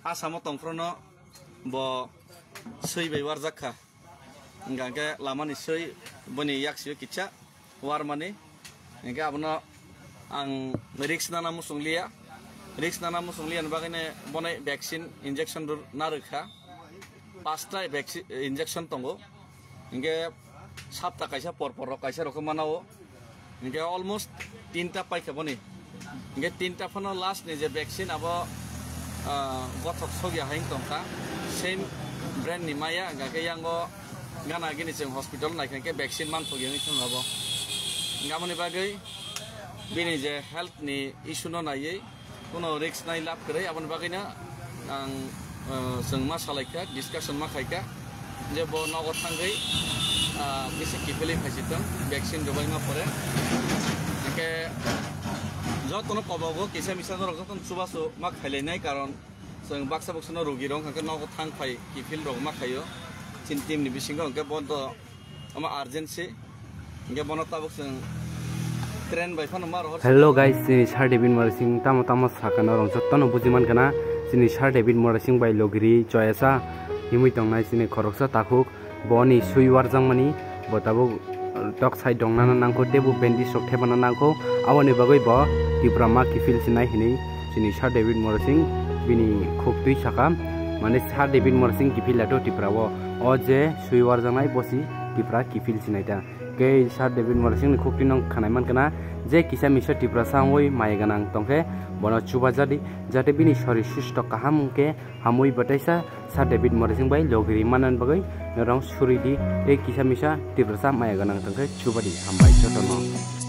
आसामाव तंफ्रनो bo sui bai war zakha ngake lamani sui boni yaksi kitcha war mani ngake abno ang risk nana musunglia bagine bonai vaccine injection na rekha pasta vaccine injection tongo ngake sapta kaisa por kaisa rokom manao ngake almost 3ta paika boni ngake 3ta phono last ni je vaccine abo gothok sogya haing tongka same brand ni maya ngake yango gana gini jeng hospital naikhan ke vaccine man thogyang thongabo ngamoni bagai bini je health ni issue no nai kono risk nai lab kare abon bagaina ang jeng ma salaika discussion ma khaika je bo nogot thangai bisi kipeli phasitam vaccine jobai ma pore ke jotono kobogo kisa misa no joton subaso ma khaile nai karon जों बाक्सा बक्सनो रोगी रं खाके नगो थांफाय किफिल रग मा खायो चिन team नि बिसिंगो के बन्द अमा अर्जेन्सी के बनता बक्स ट्रेन बाय फन मार हेलो गाइस सिनि सार डेभिड मरसिंग ताम साकानो रं जत्तनो बुजिमान kana सिनि सार डेभिड मरसिंग बाय लोगरी चयसा हिमुइ तंनाय सिनि खरकसा ताखुक बनि सुइवार जंगमानि बताबो टक साइड दंना नांखो टेबु बेन्डि सक थेबाना नांखो आवनि bagoi bo तिब्रामा किफिल सिनाय हिनि सिनि सार David मरसिंग bini khokti saka mane Sir David Morsing kifil lato tiprawo oje suiwar jangai bosi tipra kifil sinaita ke Sir David Morsing ni khokti nong khanaiman kana je kisa misa tipra sangoi mai ganang tongke bono chuba jadi jate bini shori susto kaham ke hamoi bataisa Sir David Morsing bai logri manan bagai norong suridi e kisa misa tipra sa mai ganang tongke chuba di hambai jotono